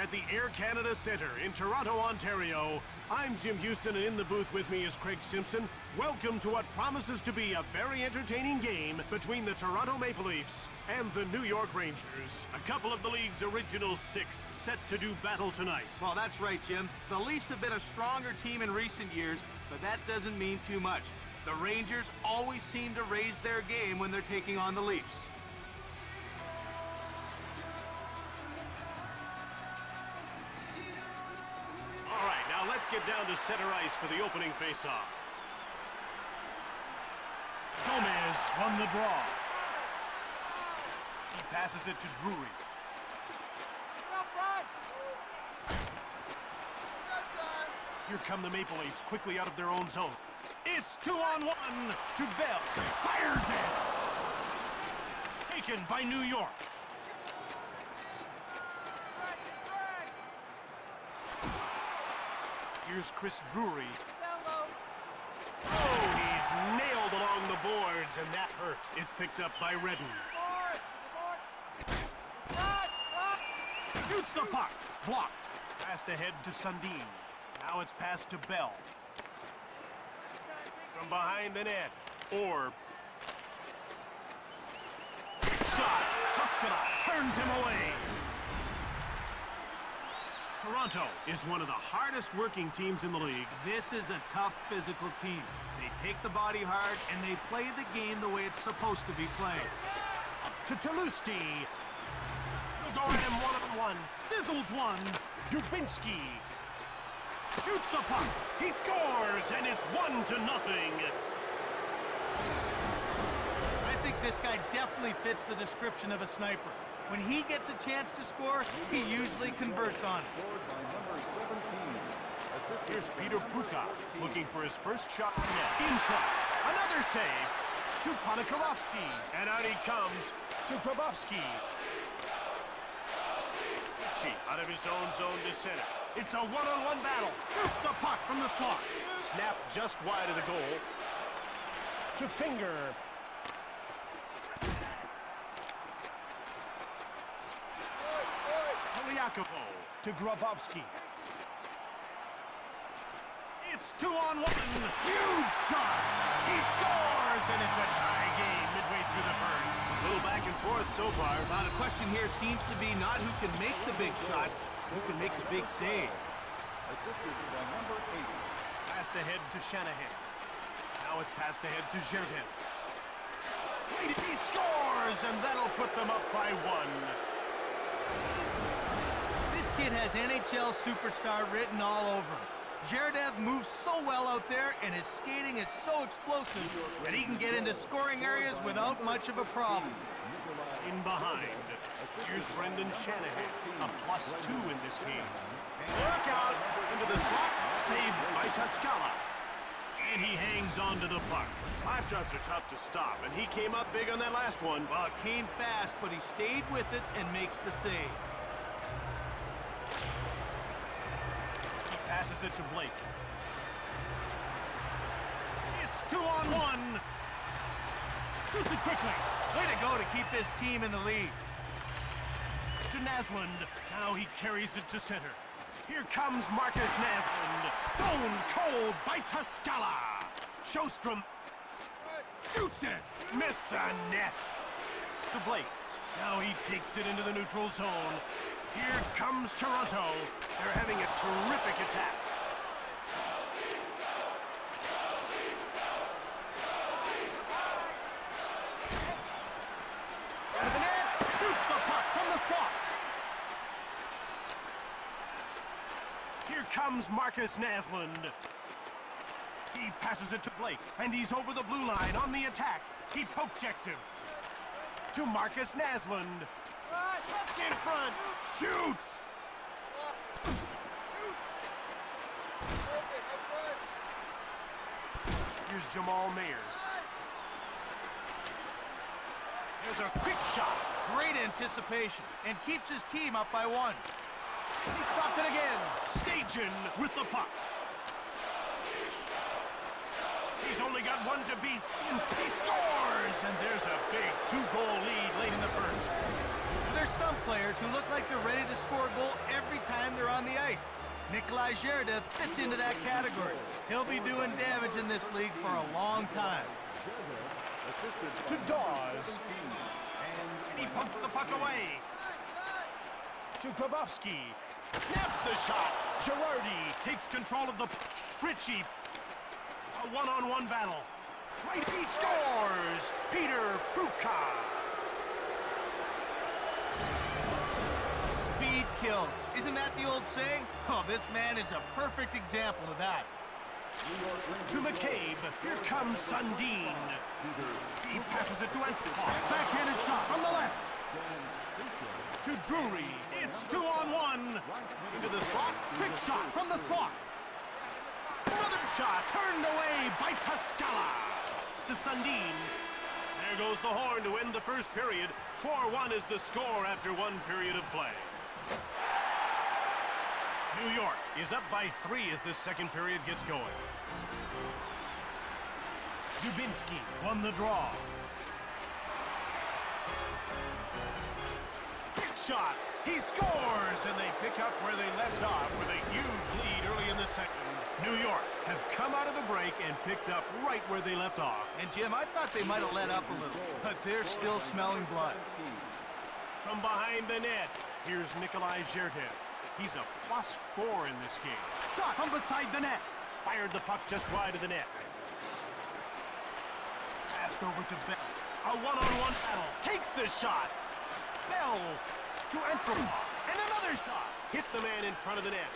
at the Air Canada Centre in Toronto, Ontario. I'm Jim Houston, and in the booth with me is Craig Simpson. Welcome to what promises to be a very entertaining game between the Toronto Maple Leafs and the New York Rangers. A couple of the league's original six set to do battle tonight. Well, that's right, Jim. The Leafs have been a stronger team in recent years, but that doesn't mean too much. The Rangers always seem to raise their game when they're taking on the Leafs. All right, now let's get down to center ice for the opening faceoff. Gomez won the draw. He passes it to Drury. Here come the Maple Leafs quickly out of their own zone. It's 2-on-1 to Bell. Fires it. Taken by New York. Here's Chris Drury. Oh, he's nailed along the boards, and that hurt. It's picked up by Redden. Shoots the puck. Blocked. Passed ahead to Sundin. Now it's passed to Bell. From behind the net. Orb. Shot. Tuskala turns him away. Toronto is one of the hardest working teams in the league. This is a tough physical team. They take the body hard, and they play the game the way it's supposed to be played. To Tulusty. Goran one-on-one. Sizzles one. Dubinsky. Shoots the puck. He scores, and it's 1-0. I think this guy definitely fits the description of a sniper. When he gets a chance to score, he usually converts on it. Here's Peter Pruka looking for his first shot in front. Another save to Ponikarovsky. And out he comes to Grabowski. Out of his own zone to center. It's a one-on-one battle. Shoots the puck from the slot. Snap just wide of the goal. To Finger. Poliakovo to Grabowski. It's 2-on-1. Huge shot. He scores, and it's a tie game midway through the first. A little back and forth so far. Now the question here seems to be not who can make the big shot, who can make the big save. Passed ahead to Shanahan. Now it's passed ahead to Jerdin. He scores, and that'll put them up by 1. This kid has NHL superstar written all over him. Zherdev moves so well out there, and his skating is so explosive that he can get into scoring areas without much of a problem. In behind, here's Brendan Shanahan, a +2 in this game. Look out into the slot, saved by Tuskala. And he hangs on to the puck. Slap shots are tough to stop, and he came up big on that last one. Well, it came fast, but he stayed with it and makes the save. Passes it to Blake. It's 2-on-1. Shoots it quickly. Way to go to keep this team in the lead. To Naslund. Now he carries it to center. Here comes Marcus Naslund. Stone cold by Tuskala. Sjostrom shoots it. Missed the net. To Blake. Now he takes it into the neutral zone. Here comes Toronto. They're having a terrific attack. Out of the net, shoots the puck from the slot. Here comes Marcus Naslund. He passes it to Blake, and he's over the blue line on the attack. He poke checks him. To Marcus Naslund. That's in front. Shoots. Here's Jamal Mayers. There's a quick shot. Great anticipation, and keeps his team up by 1. He stopped it again. Stajan with the puck. He's only got one to beat. He scores, and there's a big 2-goal lead late in the first. There's some players who look like they're ready to score a goal every time they're on the ice. Nikolai Zherdev fits into that category. He'll be doing damage in this league for a long time. To Dawes. And he pokes the puck away. To Grabowski. Snaps the shot. Girardi takes control of the Fritchie. A one-on-one battle. Right, he scores! Peter Pruka. Speed kills. Isn't that the old saying? Oh, this man is a perfect example of that. To McCabe. Here comes Sundin. He passes it to Antipov. Backhanded shot from the left. To Drury. It's 2-on-1. Into the slot. Quick shot from the slot. Another shot turned away by Tuscala. To Sundin. There goes the horn to end the first period. 4-1 is the score after one period of play. New York is up by 3 as this second period gets going. Dubinsky won the draw. Quick shot. He scores, and they pick up where they left off with a huge lead early in the second. New York have come out of the break and picked up right where they left off. And Jim, I thought they might have let up a little, but they're still smelling blood. From behind the net, here's Nikolai Zherdev. He's a +4 in this game. Shot from beside the net. Fired the puck just wide of the net. Passed over to Bell. A one-on-one battle. Takes the shot. Bell to Antipov. And another shot. Hit the man in front of the net.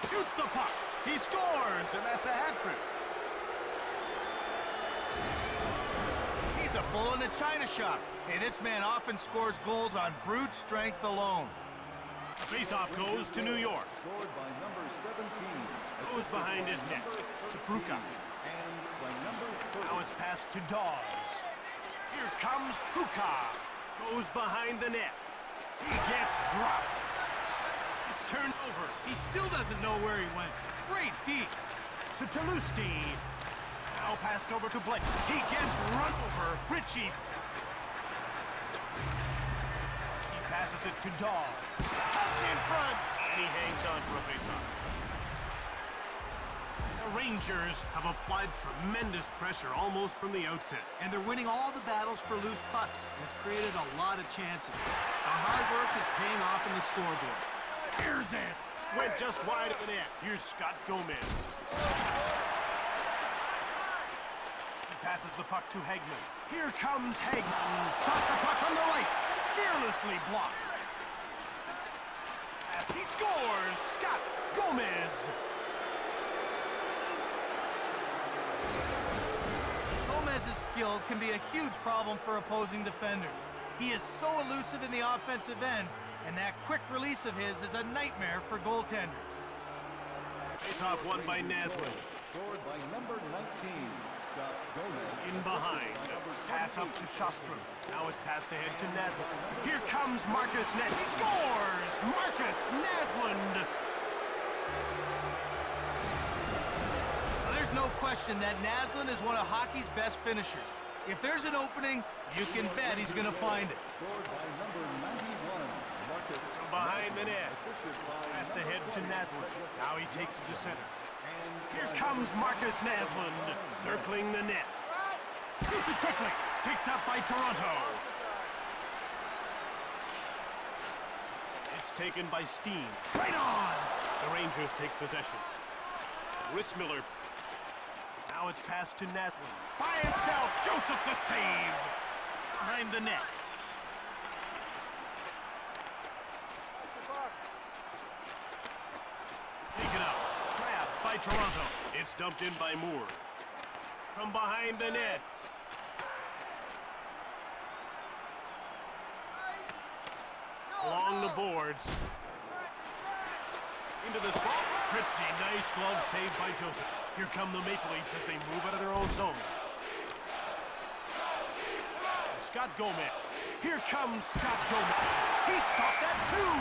Shoots the puck. He scores, and that's a hat trick. He's a bull in a china shop. Hey, this man often scores goals on brute strength alone. The faceoff goes to New York. Scored by number 17. Goes behind his net to Pruka. And by number 30. Now it's passed to Dawes. Here comes Pruka. Goes behind the net. He gets dropped. It's turned over. He still doesn't know where he went. Great deep. To Toulousty. Now passed over to Blake. He gets run over. Fritchie. He passes it to Dawes. Cuts in front. And he hangs on for a faceoff. The Rangers have applied tremendous pressure almost from the outset. And they're winning all the battles for loose pucks. It's created a lot of chances. The hard work is paying off in the scoreboard. Here's it. Went just wide of the net. Here's Scott Gomez. He passes the puck to Hagman. Here comes Hagman. Shot the puck on the right. Fearlessly blocked. He scores. Scott Gomez. Gomez's skill can be a huge problem for opposing defenders. He is so elusive in the offensive end, and that quick release of his is a nightmare for goaltenders. Face-off won by Naslund. Scored by number 19. Scott Gomez. In behind. Pass up to Shostrom. Now it's passed ahead to Naslund. Here comes Marcus Net. He scores! Marcus Naslund. There's no question that Naslund is one of hockey's best finishers. If there's an opening, you can bet he's going to find it. Scored by number 91. Marcus. From behind the net. Assisted by Passed ahead to Naslund. Now he takes it to center. And Here comes Marcus Naslund, circling the net. Shoots it quickly. Picked up by Toronto. It's taken by Steen. Right on! The Rangers take possession. Rissmiller. Now it's passed to Naslund. By himself, Joseph the save. Behind the net. Taken out. Grabbed by Toronto. It's dumped in by Moore. From behind the net. Along the boards. Into the slot. Pretty nice glove saved by Joseph. Here come the Maple Leafs as they move out of their own zone. Scott Gomez. Here comes Scott Gomez. He stopped that too.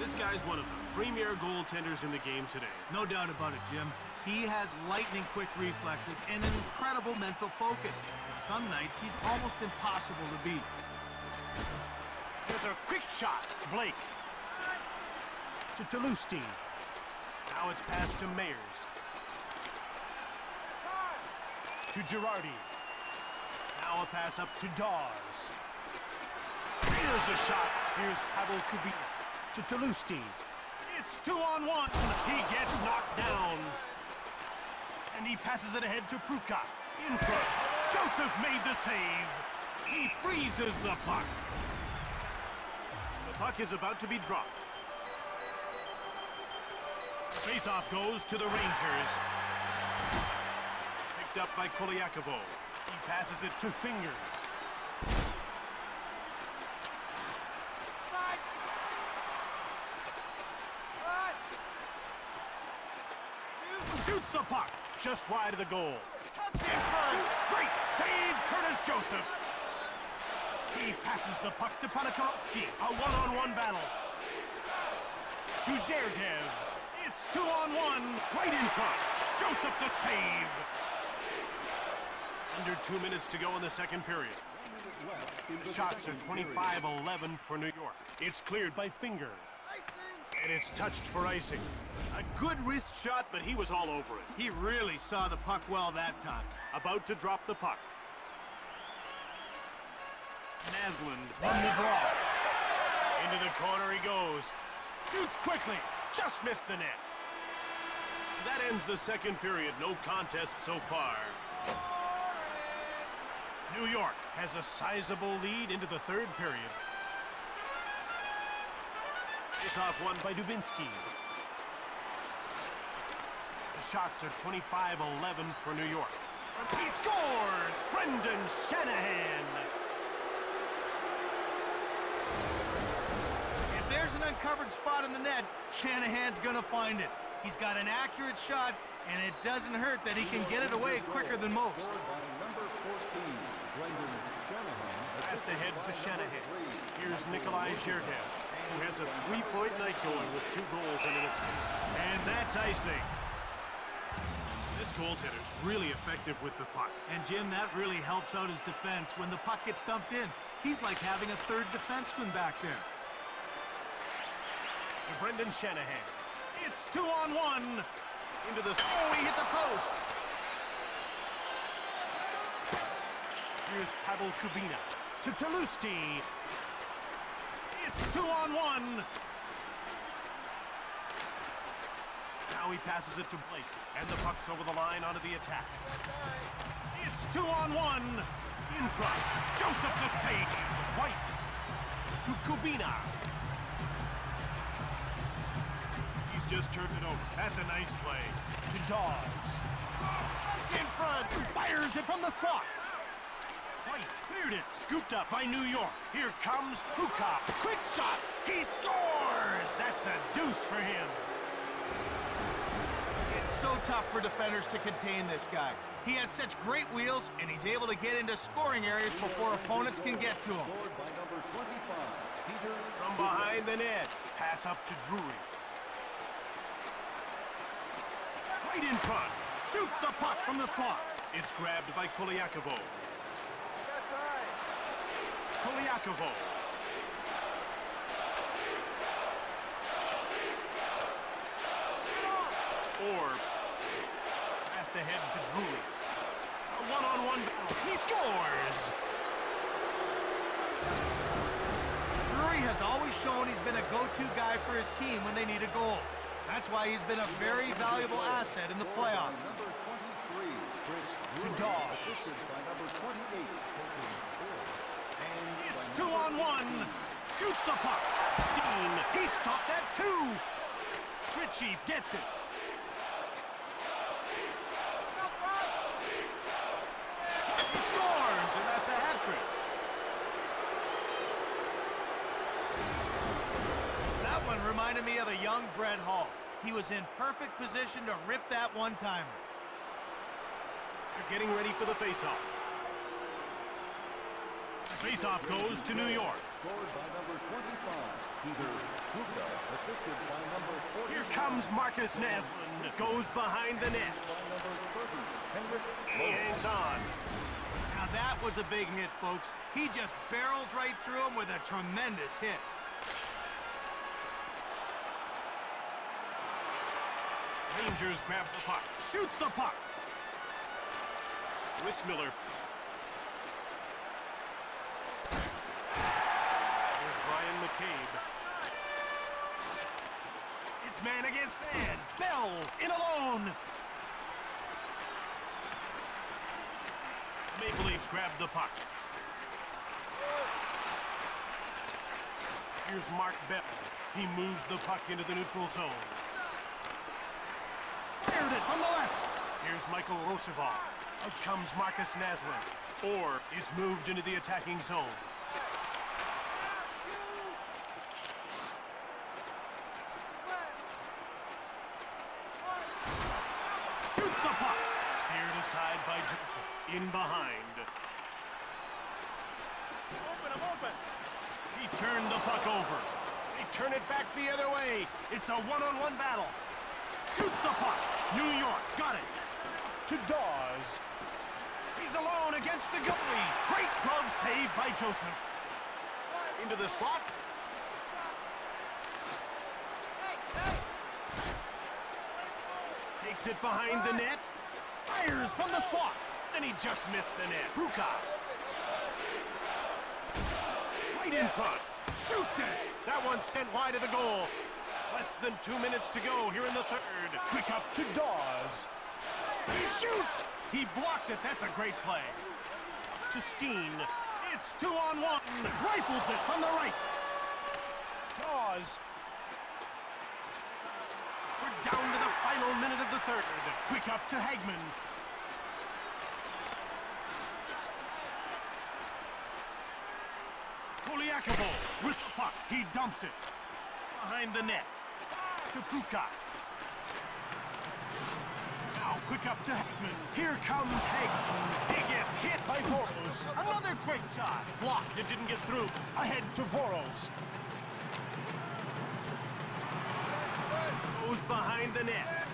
This guy's one of the premier goaltenders in the game today. No doubt about it, Jim. He has lightning-quick reflexes and an incredible mental focus. Some nights, he's almost impossible to beat. Here's a quick shot. Blake. To Toulouse. Now it's passed to Mayers. To Girardi. Now a pass up to Dawes. Here's a shot. Here's Pavel Kubina. To Toulouse. It's 2-on-1. He gets knocked down. And he passes it ahead to Pruka. In front. Joseph made the save. He freezes the puck. The puck is about to be dropped. The face-off goes to the Rangers. Picked up by Kolyakovo. He passes it to Finger. Shoots the puck just wide of the goal. Cuts in front. Great save, Curtis Joseph. He passes the puck to Panakarovsky. A one-on-one battle. To Zherdev. It's 2-on-1. Right in front. Joseph the save. Under 2 minutes to go in the second period. The shots are 25-11 for New York. It's cleared by Finger. And it's touched for icing. A good wrist shot, but he was all over it. He really saw the puck well that time. About to drop the puck. Naslund on the draw. Into the corner he goes. Shoots quickly. Just missed the net. That ends the second period. No contest so far. New York has a sizable lead into the third period. Face-off won by Dubinsky. The shots are 25-11 for New York. He scores! Brendan Shanahan! If there's an uncovered spot in the net, Shanahan's gonna find it. He's got an accurate shot, and it doesn't hurt that he can get it away quicker than most. Passed ahead to Shanahan. Here's Nikolai Zherdev, who has a three-point night going with 2 goals and an assist. And that's icing. This goaltender's really effective with the puck. And Jim, that really helps out his defense. When the puck gets dumped in, he's like having a third defenseman back there. To Brendan Shanahan. It's 2-on-1. Into the... Oh, he hit the post. Here's Pavel Kubina. To Toulouse. It's 2-on-1. Now he passes it to Blake. And the puck's over the line onto the attack. It's 2-on-1. In front. Joseph the save. White. To Kubina. He's just turned it over. That's a nice play. To Dawes. In front. Fires it from the slot. White cleared it. Scooped up by New York. Here comes Pruka. Quick shot. He scores. That's a deuce for him. It's so tough for defenders to contain this guy. He has such great wheels, and he's able to get into scoring areas before opponents can get to him. From behind the net. Pass up to Drury. Right in front. Shoots the puck from the slot. It's grabbed by Kolyakovo. Kolyakovo. Or passed ahead to Drury. A one-on-one battle. He scores! Drury has always shown he's been a go-to guy for his team when they need a goal. That's why he's been a very valuable asset in the playoffs. To Dawes. It's 2-on-1. Shoots the puck. Steen. He stopped that too. Ritchie gets it. He scores, and that's a hat trick. That one reminded me of a young Brett Hall. He was in perfect position to rip that one-timer. They're getting ready for the face-off. The face-off goes to New York. Scored by number 25, Peter Pruka, assisted by number Here comes Marcus Naslund. Goes behind the net. By number 30, Henrik He hangs on. Now that was a big hit, folks. He just barrels right through him with a tremendous hit. Rangers grab the puck. Shoots the puck. Wissmiller. There's Brian McCabe. It's man against man. Bell in alone. Maple Leafs grab the puck. Here's Mark Bell. He moves the puck into the neutral zone. Fired it from the left. Here's Michael Roosevelt. Out comes Marcus Naslund. Or it's moved into the attacking zone. Shoots the puck. Steered aside by Joseph. In behind. I'm open. He turned the puck over. They turn it back the other way. It's a one-on-one battle. Shoots the puck. New York got it. To Dawes. He's alone against the goalie. Great glove save by Joseph. Into the slot. Takes it behind the net. Fires from the slot. And he just missed the net. Kruka. Right in front. Shoots it. That one's sent wide of the goal. Less than 2 minutes to go here in the third. Quick up to Dawes. He shoots. He blocked it. That's a great play. To Steen. It's 2-on-1. Rifles it from the right. Dawes. We're down to the final minute of the third. Quick up to Hagman. Koliakovo with the puck. He dumps it. Behind the net. To Kruka. Now quick up to Hagman. Here comes Hagman. He gets hit by Voros. Another quick shot. Blocked. It didn't get through. Ahead to Voros. Goes behind the net.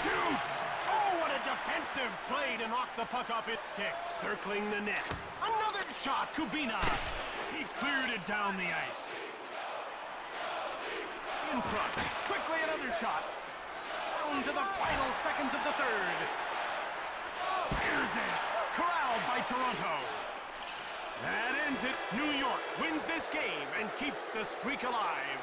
Shoots! Oh, what a defensive play to knock the puck off its stick. Circling the net. Another shot. Kubina. He cleared it down the ice. In front. Quickly another shot. Down to the final seconds of the third. Here's it. Corralled by Toronto. That ends it. New York wins this game and keeps the streak alive.